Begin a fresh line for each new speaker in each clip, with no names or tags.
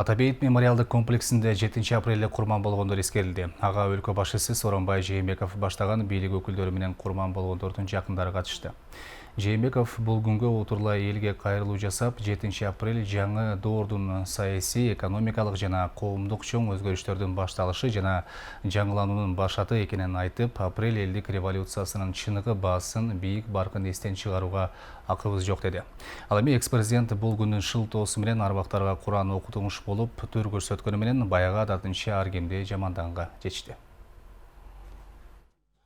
Атамбаев мемориалдык комплексинде 7 апрелде курман болгондор эскерилди. Ага өлкө башчысы Сооронбай Жээнбеков баштаган бийлик өкүлдөрү менен курман болгондордун жакындары катышты. Жээнбеков бул күнгө отурлай элге кайрылуу жасап, 7 апрель жаңы доордун саясий, экономикалык жана коомдук чоң өзгөрүштөрдүн башталышы жана жаңылануунун башаты экенин айтып, апрель элдик революциясынын чыныгы баасын бийик баркын эстен чыгарууга акыбыз жок деди. Ал эми экс-президент бул күндүн шылтоосу менен арбактарга Куран окутулмуш болуп, төр көрсөткөнү менен баягы адатынча ар кимди жамандаганга жетишти.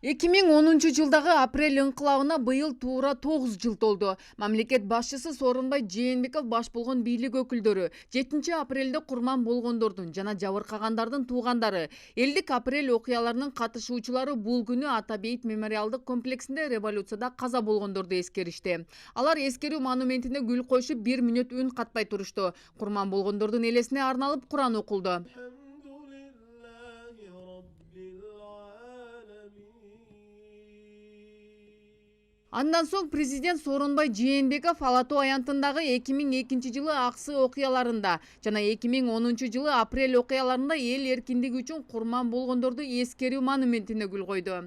2010 жылдагы апрель ыңкылабына быйыл туура 9 жыл толду. Мамлекет башчысы Сооронбай Жээнбеков баш болгон бийлик өкүлдөрү 7 апрелде курман болгондордун жана жабыркагандардын туугандары, элдик апрель окуяларынын катышуучулары бул күнү Атамбаев мемориалдык комплексинде революцияда каза болгондорду эскеришти. Алар эскерүү монументине гүл коюшуп 1 мүнөт үн катпай турушту. Курман болгондордун элесине арналып Куран окулду. Андан соң президент Сооронбай Жээнбеков Ала Тоо аянтындагы 2002 жылы аксы окуяларында жана 2010 жылы апрель окуяларында эл эркиндиги үчүн курман болгондорду эскерүү монументине гүл койду.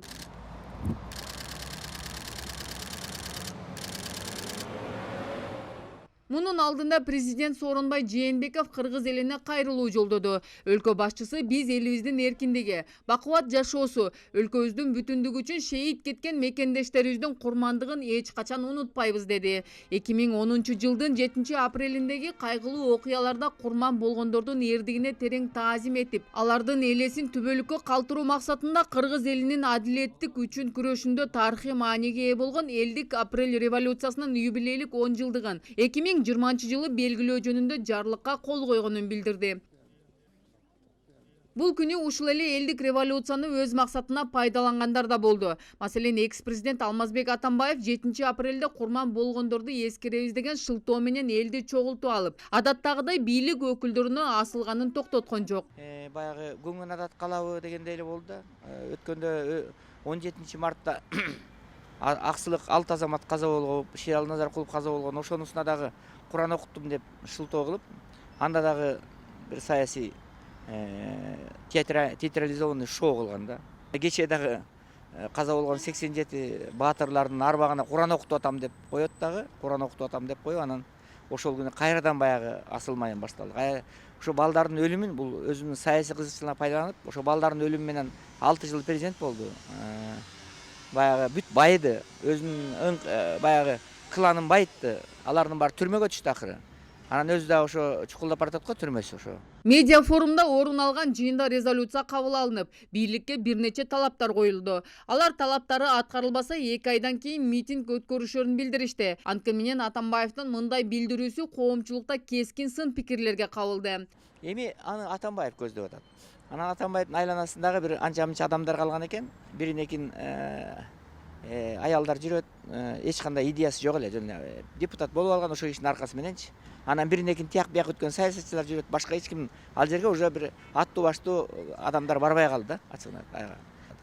Мунун алдында президент Сооронбай Жээнбеков кыргыз элине кайрылуу жолдоду. Өлкө башчысы биз элибиздин эркиндиги, бакубат жашоосу, өлкөбүздүн бүтүндүгү үчүн шейит кеткен мекендештерибиздин курмандыгын эч качан унутпайбыз деди. 2010 жылдын 7 апрелиндеги кайгылуу окуяларда курман болгондордун эрдигине терең таазим этип, алардын элесин түбөлүккө калтыруу максатында кыргыз элинин адилеттик үчүн күрөшүндө тарыхый мааниге ээ болгон элдик апрель революциясынын юбилейлик 10 жылдыгын 2020 жылы белгилөө жөнүндө жарлыкка кол койгонун билдирди. Бул күнү ушул эле элдик революцияны өз максатына пайдалангандар да болду. Маселен, экс-президент Атамбаев 7 апрелде курман болгондорду эскеребиз деген шылтоо менен элди чогултуп алып, адаттагыдай бийлик өкүлдөрүнө асылганын токтоткон жок.
Баягы көңүн адат калабы дегендей эле болду да. Өткөндө 17 мартта аксылык 6 азамат каза болгон, Шерал Назаркулов каза болгон, ошонусуна дагы Куран окуттум деп шылтоо кылып, анда дагы бир саясий театрализованный шоу кылган да. Кечээ дагы каза болгон 87 баатырлардын арбагына Куран окутуп атам деп коет дагы, Куран окутуп атам деп коюп, анан ошол күнү кайрадан баягы асыл майын башталды. Ошо балдардын өлүмүн бул өзүнүн саясий кызыкчылыгына пайдаланып, ошо балдардын өлүмү менен 6 жыл президент болду. Баягы бүт байыды, өзүнүн баягы кланын байытты. Алардын баары түрмөгө түштү акыры. Анан өзү да ошо чукулдап баратат го, түрмөсү ошо.
Медиа форумда орун алган жыйында резолюция кабыл алынып, бийликке бир нече талаптар коюлду. Алар талаптары аткарылбаса 2 айдан кийин митинг өткөрүшөрүн билдиришти. Анткени менен Атамбаевдин мындай билдирүүсү коомчулукта кескин сын пикирлерге кабылды.
Эми аны Атамбаев көздөп атат. Анан Атамбаевдин айланасындагы бир анча-мынча адамдар калган экен. Бирин-экин аялдар жүрөт, эч кандай идеясы жок эле, жөн депутат болуп алган ошо кишинин аркасы мененчи. Анан бирин-экин тияк бияк өткөн саясатчылар жүрөт, башка эч ким ал жерге уже бир аттуу баштуу адамдар барбай калды да, ачыгын айтканда.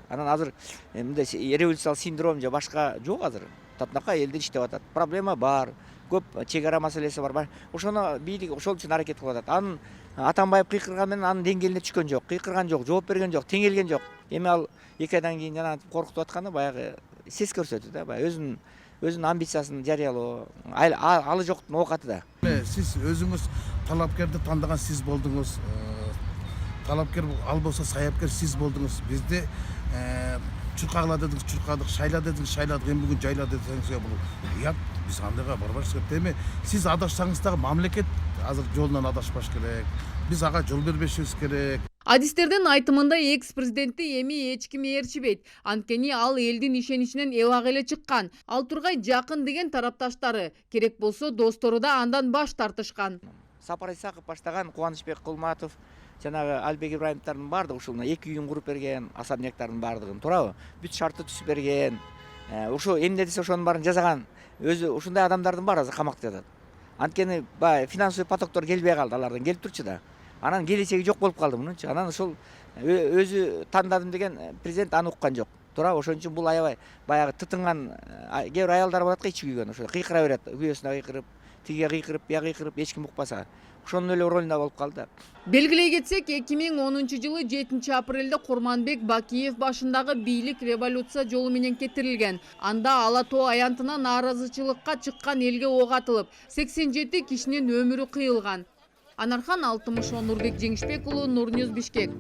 Анан азыр мындай революциялык синдром же башка жок азыр. Татынакай элдер иштеп атат. Проблема бар, көп чек ара маселеси бар. Ошону бийлик ошол үчүн аракет кылып атат. Анын Атамбаев кыйкырган менен анын деңгээлине түшкөн жок, кыйкырган жок, жооп берген жок, теңелген жок. Эми ал 2 айдан кийин жана коркутуп атканы баягы сес көрсөтүү да, баягы өзүнүн амбициясын жарыялоо, алы жоктун оокаты да.
Сиз өзүңүз талапкерди тандаган сиз болдуңуз. Талапкер ал болсо саяпкер сиз болдуңуз. Бизди чуркагыла дедиңиз, чуркадык, шайла дедиңиз, шайладык, эми бүгүн жайла десеңиз бул уят, биз андайга барбаш керек. Эми сиз адашсаңыз дагы мамлекет азыр жолунан адашпаш керек. Биз ага жол бербешибиз керек.
Адистердин айтымында экс-президентти эми эч ким ээрчибейт. Анткени ал элдин ишеничинен эбак эле чыккан. Ал тургай жакын деген тарапташтары, керек болсо достору да андан баш тартышкан.
Сапар Исаков баштаган, Кубанычбек Кулматов, жанагы Албек Ибраимовдордун баардыгы ушуна 2 үйүн куруп берген, особняктардын баардыгын, туурабы? Бүт шартты түзүп берген. Ошо эмне десе ошонун баарын жасаган. Өзү ушундай адамдардын баары азыр камакта жатат. Анткени финансовый потоктор келбей калды, алардан келип турчу да. Анан келечеги жок болуп калды мунунчу. Анан ошол өзү тандадым деген президент аны уккан жок. Туура, ошон үчүн бул аябай баягы тытынган, кээ бир аялдар болот го ичи күйгөн, ошо кыйкыра берет, күйөөсүнө кыйкырып, тигиге кыйкырып, бияга кыйкырып, эч ким укпаса. ошонун эле ролунда болуп калды.
Белгилей кетсек, 2010 жылы 7 апрелде Курманбек Бакиев башындагы бийлик революция жолу менен кетирилген. Анда Ала Тоо аянтына нааразычылыкка чыккан элге ок атылып, 87 кишинин өмүрү кыйылган. Анархан Алтымышев, Нурбек Жеңишбек уулу, Нур Ньюс, Бишкек.